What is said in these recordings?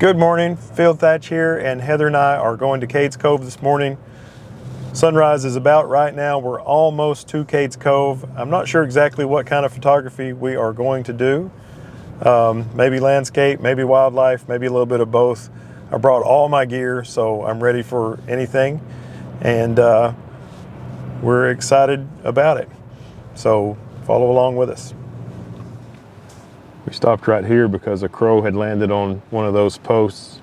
Good morning, Phil Thatch here, and Heather and I are going to Cades Cove this morning. Sunrise is about right now. We're almost to Cades Cove. I'm not sure exactly what kind of photography we are going to do. Maybe landscape, maybe wildlife, maybe a little bit of both. I brought all my gear, so I'm ready for anything, and we're excited about it. So follow along with us. We stopped right here because a crow had landed on one of those posts,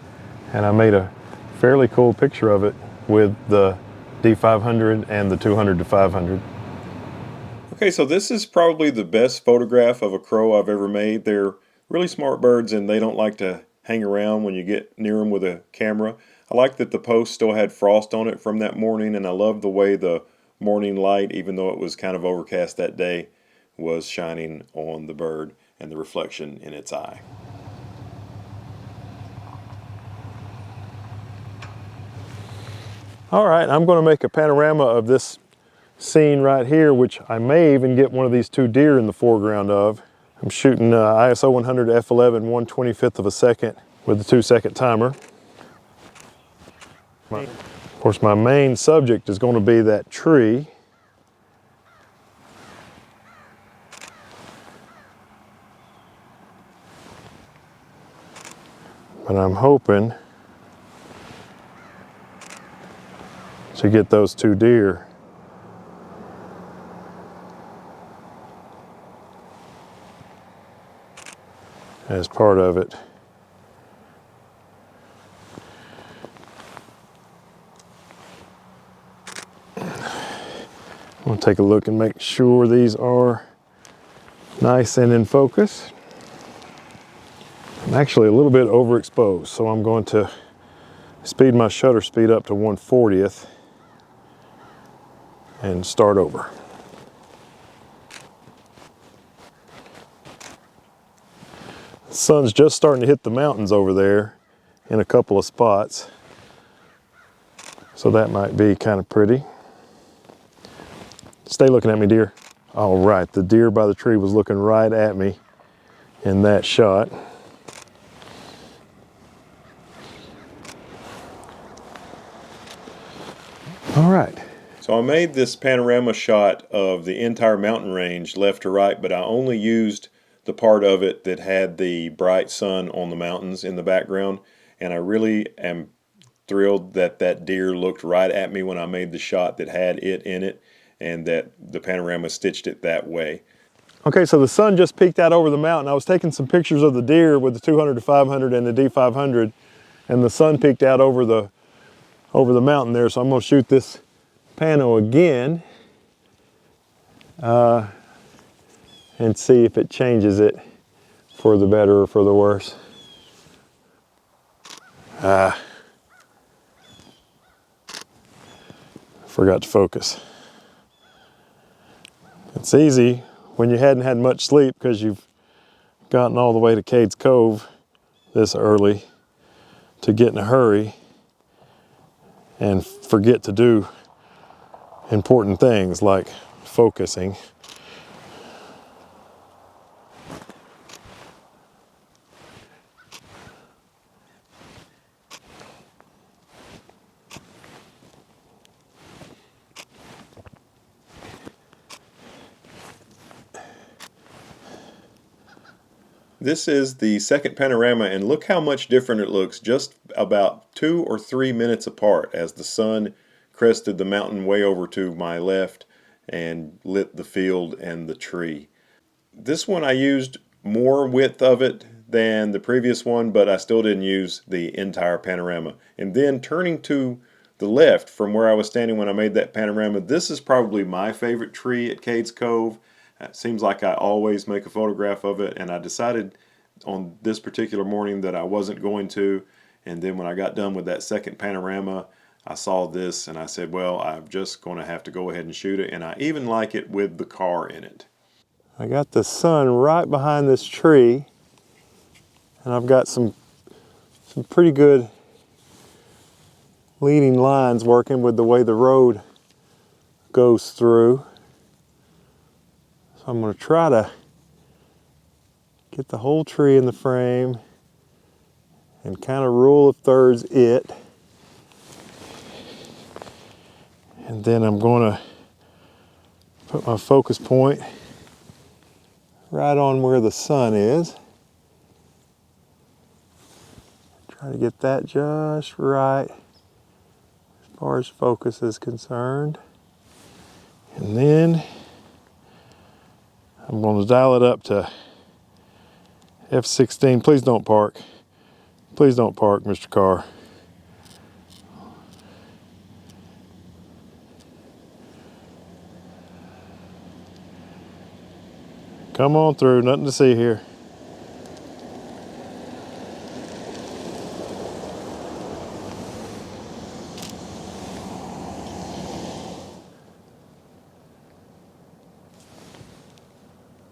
and I made a fairly cool picture of it with the D500 and the 200-500. Okay, so this is probably the best photograph of a crow I've ever made. They're really smart birds and they don't like to hang around when you get near them with a camera. I like that the post still had frost on it from that morning, and I love the way the morning light, even though it was kind of overcast that day, was shining on the bird and the reflection in its eye. All right, I'm going to make a panorama of this scene right here, which I may even get one of these two deer in the foreground of. I'm shooting ISO 100 f11 1/25 of a second with the 2-second timer. Of course, my main subject is going to be that tree. But I'm hoping to get those two deer. As part of it. I'm going to take a look and make sure these are nice and in focus. I'm actually a little bit overexposed, so I'm going to speed my shutter speed up to 1/40th and start over. The sun's just starting to hit the mountains over there in a couple of spots, so that might be kind of pretty. Stay looking at me, deer. All right, the deer by the tree was looking right at me in that shot. All right. So I made this panorama shot of the entire mountain range left to right, but I only used the part of it that had the bright sun on the mountains in the background, and I really am thrilled that that deer looked right at me when I made the shot that had it in it, and that the panorama stitched it that way. Okay, so the sun just peeked out over the mountain. I was taking some pictures of the deer with the 200-500 and the D500, and the sun peeked out over the mountain there, so I'm going to shoot this pano again and see if it changes it for the better or for the worse. Forgot to focus. It's easy when you hadn't had much sleep because you've gotten all the way to Cades Cove this early to get in a hurry and forget to do important things like focusing. This is the second panorama, and look how much different it looks just about 2 or 3 minutes apart as the sun crested the mountain way over to my left and lit the field and the tree. This one I used more width of it than the previous one, but I still didn't use the entire panorama. And then turning to the left from where I was standing when I made that panorama, this is probably my favorite tree at Cades Cove. It seems like I always make a photograph of it, and I decided on this particular morning that I wasn't going to. And then when I got done with that second panorama, I saw this and I said, well, I'm just going to have to go ahead and shoot it. And I even like it with the car in it. I got the sun right behind this tree, and I've got some pretty good leading lines working with the way the road goes through. So I'm going to try to get the whole tree in the frame and kind of rule of thirds it. And then I'm going to put my focus point right on where the sun is. Try to get that just right as far as focus is concerned. And then I'm going to dial it up to f16. Please don't park. Please don't park, Mr. Carr. Come on through, nothing to see here.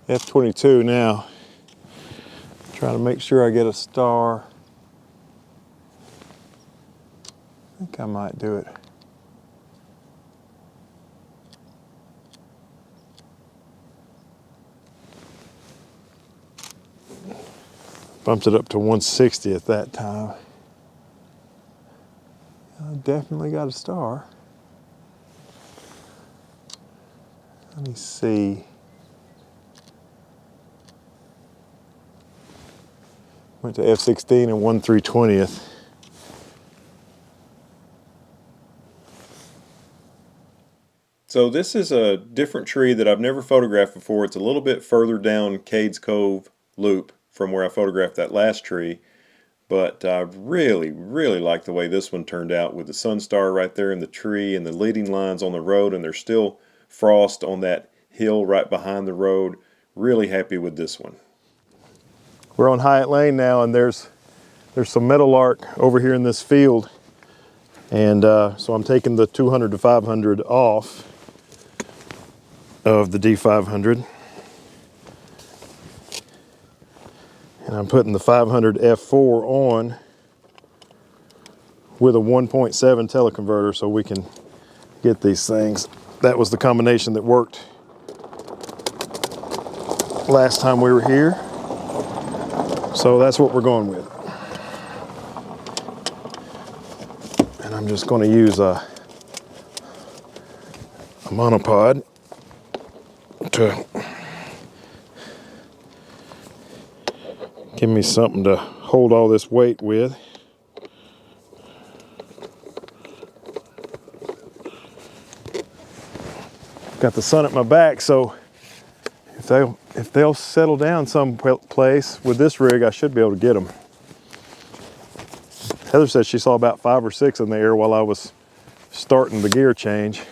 F22 now. Trying to make sure I get a star. I think I might do it. Bumped it up to 160 at that time. I definitely got a star. Let me see. Went to F16 and won 3/20th. So this is a different tree that I've never photographed before. It's a little bit further down Cades Cove loop from where I photographed that last tree. But I really, really like the way this one turned out with the sun star right there in the tree and the leading lines on the road, and there's still frost on that hill right behind the road. Really happy with this one. We're on Hyatt Lane now, and there's some meadowlark over here in this field. And so I'm taking the 200 to 500 off of the D500. And I'm putting the 500 F4 on with a 1.7 teleconverter so we can get these things. That was the combination that worked last time we were here. So that's what we're going with. And I'm just going to use a monopod to give me something to hold all this weight with. Got the sun at my back, so if they'll settle down some place with this rig, I should be able to get them. Heather said she saw about 5 or 6 in the air while I was starting the gear change.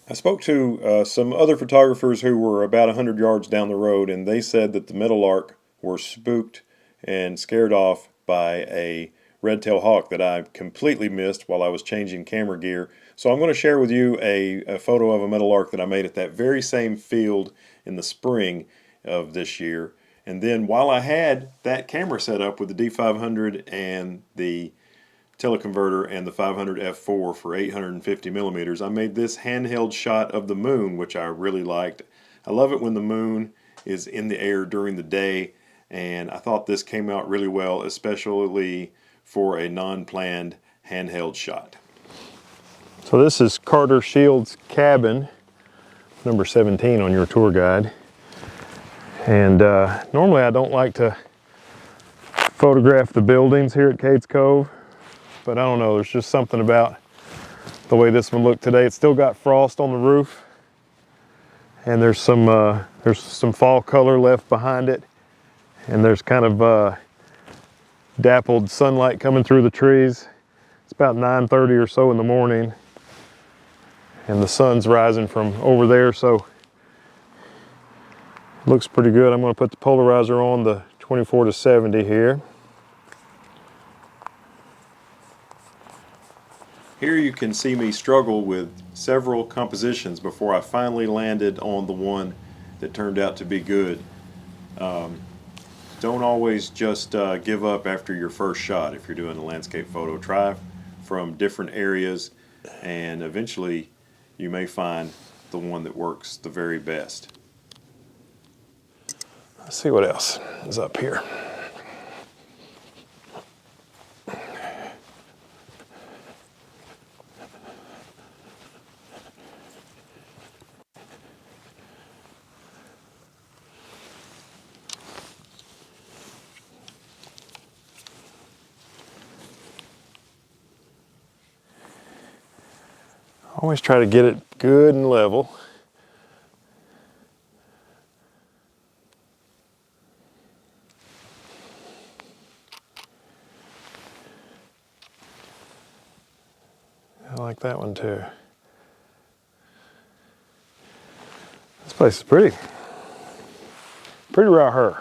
I spoke to some other photographers who were about 100 yards down the road, and they said that the meadowlark were spooked and scared off by a red-tailed hawk that I completely missed while I was changing camera gear. So I'm going to share with you a photo of a meadowlark that I made at that very same field in the spring of this year. And then while I had that camera set up with the D500 and the teleconverter and the 500 F4 for 850 millimeters, I made this handheld shot of the moon, which I really liked. I love it when the moon is in the air during the day, and I thought this came out really well, especially for a non-planned handheld shot. So this is Carter Shields' cabin, number 17 on your tour guide. And normally I don't like to photograph the buildings here at Cades Cove, but I don't know, there's just something about the way this one looked today. It's still got frost on the roof, and there's some fall color left behind it, and there's kind of dappled sunlight coming through the trees. It's about 9:30 or so in the morning, and the sun's rising from over there, so it looks pretty good. I'm going to put the polarizer on the 24 to 70 here. Here you can see me struggle with several compositions before I finally landed on the one that turned out to be good. Don't always just give up after your first shot if you're doing a landscape photo. Try from different areas, and eventually you may find the one that works the very best. Let's see what else is up here. Always try to get it good and level. I like that one too. This place is pretty right here.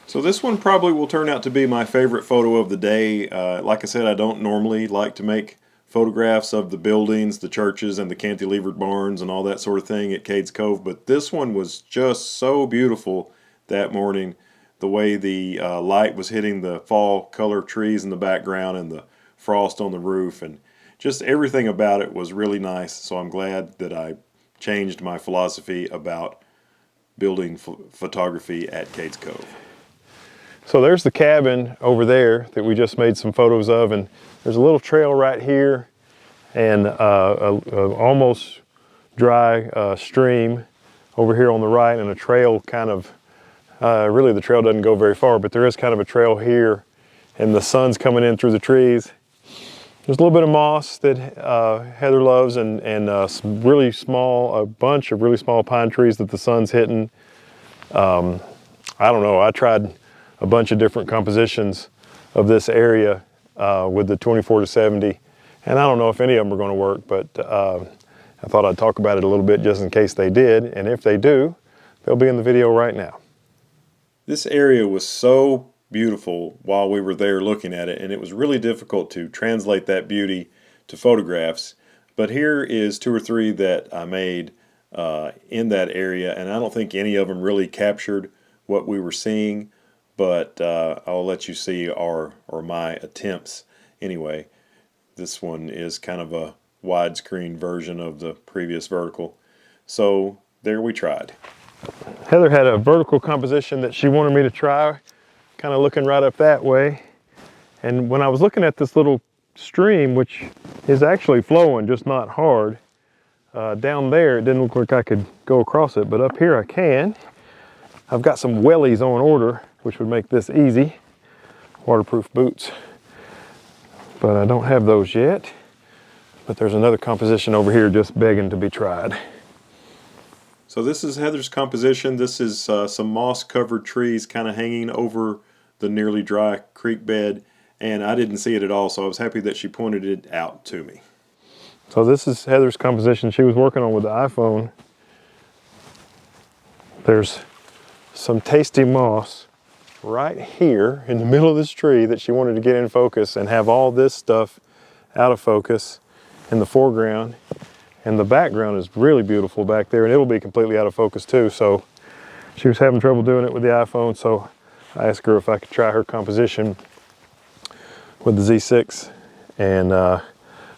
So this one probably will turn out to be my favorite photo of the day. Like I said, I don't normally like to make photographs of the buildings, the churches, and the cantilevered barns and all that sort of thing at Cades Cove, but this one was just so beautiful that morning. The way the light was hitting the fall color trees in the background and the frost on the roof, and just everything about it was really nice. So I'm glad that I changed my philosophy about building photography at Cades Cove. So there's the cabin over there that we just made some photos of, and there's a little trail right here and a almost dry stream over here on the right, and a trail kind of, really the trail doesn't go very far, but there is kind of a trail here, and the sun's coming in through the trees. There's a little bit of moss that Heather loves, and some really small, a bunch of really small pine trees that the sun's hitting. I don't know, I tried a bunch of different compositions of this area with the 24-70, and I don't know if any of them are going to work, but I thought I'd talk about it a little bit just in case they did, and if they do, they'll be in the video right now. This area was so beautiful while we were there looking at it, and it was really difficult to translate that beauty to photographs, but here is 2 or 3 that I made in that area, and I don't think any of them really captured what we were seeing, but I'll let you see our my attempts anyway. This one is kind of a widescreen version of the previous vertical, so there we tried. Heather had a vertical composition that she wanted me to try, kind of looking right up that way, and when I was looking at this little stream, which is actually flowing, just not hard, down there it didn't look like I could go across it, but up here I can. I've got some wellies on order, which would make this easy, waterproof boots, but I don't have those yet. But there's another composition over here just begging to be tried. So this is Heather's composition. This is some moss-covered trees kind of hanging over the nearly dry creek bed, and I didn't see it at all, so I was happy that she pointed it out to me. So this is Heather's composition she was working on with the iPhone. There's some tasty moss right here in the middle of this tree that she wanted to get in focus and have all this stuff out of focus in the foreground, and the background is really beautiful back there, and it'll be completely out of focus too. So she was having trouble doing it with the iPhone, so I asked her if I could try her composition with the Z6, and I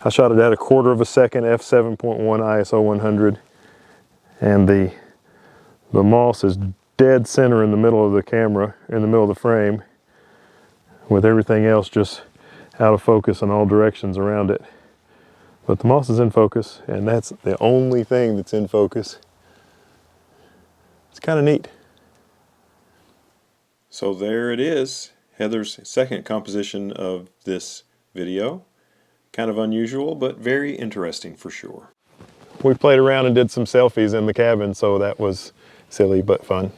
shot it at 1/4 of a second, f7.1 ISO 100, and the moss is dead center in the middle of the camera, in the middle of the frame, with everything else just out of focus in all directions around it. But the moss is in focus, and that's the only thing that's in focus. It's kind of neat. So there it is, Heather's second composition of this video. Kind of unusual, but very interesting for sure. We played around and did some selfies in the cabin, so that was silly but fun.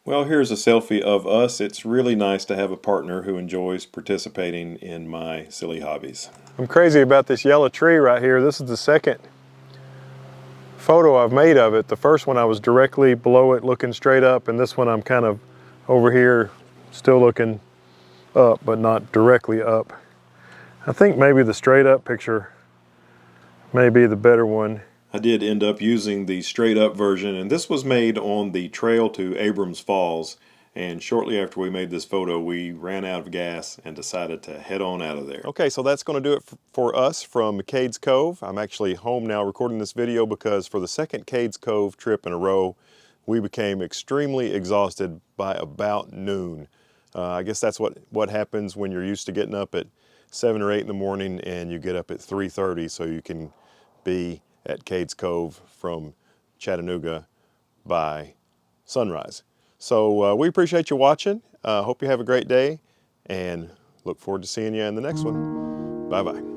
Well, here's a selfie of us. It's really nice to have a partner who enjoys participating in my silly hobbies. I'm crazy about this yellow tree right here. This is the second photo I've made of it. The first one I was directly below it looking straight up, and this one I'm kind of over here still looking up but not directly up. I think maybe the straight up picture may be the better one. I did end up using the straight up version, and this was made on the trail to Abrams Falls, and shortly after we made this photo we ran out of gas and decided to head on out of there. Okay, so that's going to do it for us from Cades Cove. I'm actually home now recording this video because for the second Cades Cove trip in a row we became extremely exhausted by about noon. I guess that's what happens when you're used to getting up at 7 or 8 in the morning and you get up at 3:30 so you can be at Cades Cove from Chattanooga by sunrise. So we appreciate you watching. Hope you have a great day and look forward to seeing you in the next one. Bye-bye.